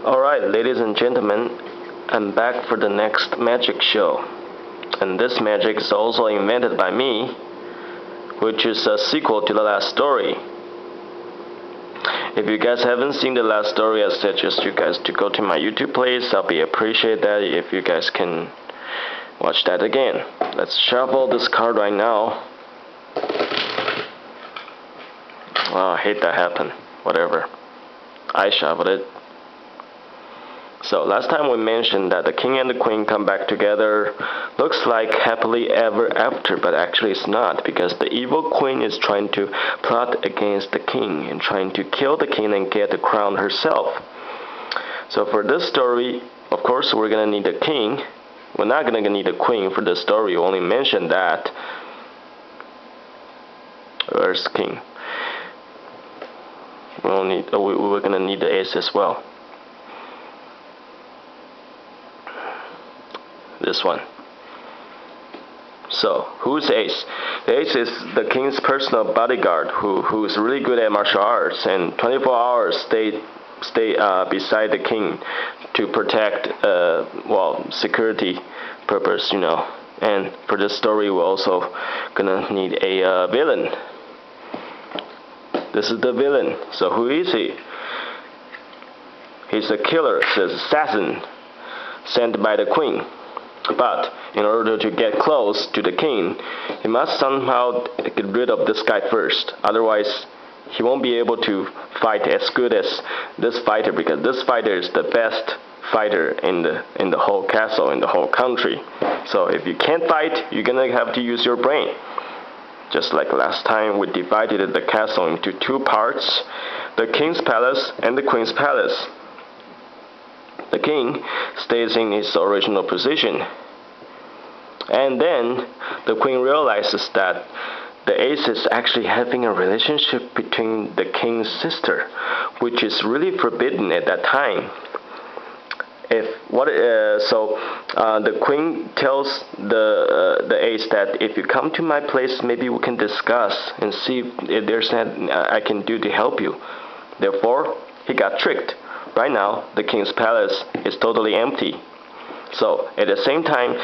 Alright, ladies and gentlemen, I'm back for the next magic show. And this magic is also invented by me, which is a sequel to the last story. If you guys haven't seen the last story, I suggest you guys to go to my YouTube place. I'll be appreciate that if you guys can watch that again. Let's shuffle this card right now. Oh, I hate that happened. Whatever. I shuffled it. So last time we mentioned that the king and the queen come back together. Looks like happily ever after, but actually it's not, because the evil queen is trying to plot against the king and trying to kill the king and get the crown herself. So for this story, of course, we're gonna need a king. We're not gonna need a queen for this story. We only mentioned that. Where's the king? We're gonna need the ace as well. This one. So, who's the ace? The ace is the king's personal bodyguard who is really good at martial arts and 24 hours stay beside the king to protect, security purpose, you know. And for this story, we're also gonna need a villain. This is the villain. So who is he? He's a killer, it's an assassin sent by the queen. But in order to get close to the king, he must somehow get rid of this guy first. Otherwise, he won't be able to fight as good as this fighter, because this fighter is the best fighter in the whole castle, in the whole country. So if you can't fight, you're gonna have to use your brain. Just like last time, we divided the castle into two parts, the king's palace and the queen's palace. The king stays in his original position. And then the queen realizes that the ace is actually having a relationship between the king's sister, which is really forbidden at that time. The queen tells the ace that if you come to my place, maybe we can discuss and see if there's anything I can do to help you. Therefore, he got tricked. Right now, the king's palace is totally empty. So, at the same time,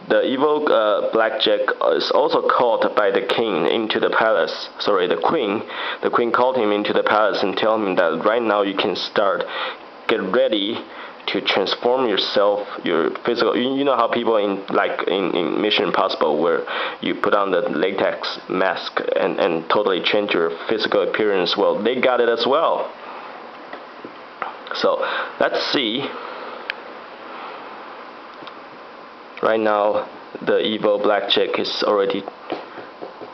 the evil blackjack is also called by the king into the palace. Sorry, the queen. The queen called him into the palace and told him that right now you can get ready to transform yourself, your physical. You know how people in Mission Impossible, where you put on the latex mask and totally change your physical appearance. Well, they got it as well. So let's see. Right now, the evil blackjack is already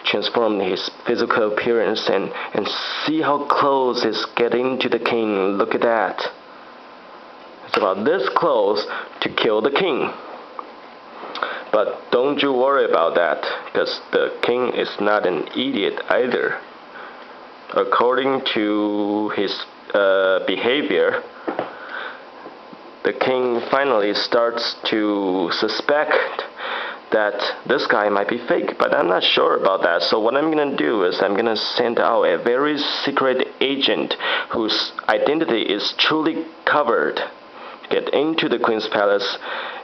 transformed his physical appearance, and see how close it's getting to the king. Look at that. It's about this close to kill the king. But don't you worry about that, because the king is not an idiot either. According to his behavior, the king finally starts to suspect that this guy might be fake, but I'm not sure about that. So what I'm gonna do is I'm gonna send out a very secret agent whose identity is truly covered, get into the queen's palace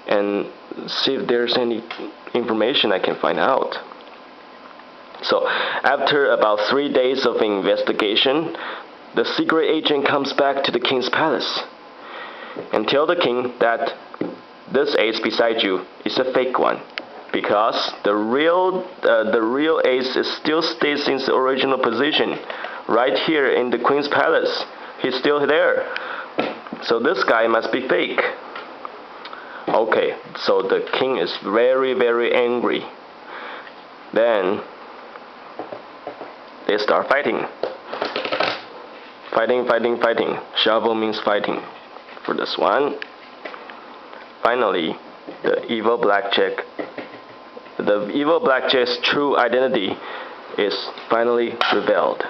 and see if there's any information I can find out. So after about 3 days of investigation, the secret agent comes back to the king's palace and tell the king that this ace beside you is a fake one, because the real ace still stays in the original position right here in the queen's palace. He's still there. So this guy must be fake. Okay, so the king is very, very angry. Then they start fighting. Fighting. Shovel means fighting for this one. Finally, the evil blackjack's true identity is finally revealed.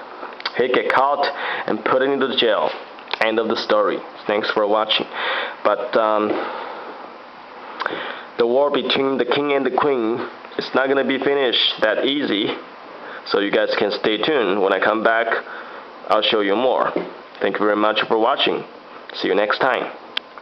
He get caught and put into the jail. End of the story. Thanks for watching. But the war between the king and the queen is not going to be finished that easy. So you guys can stay tuned. When I come back, I'll show you more. Thank you very much for watching. See you next time.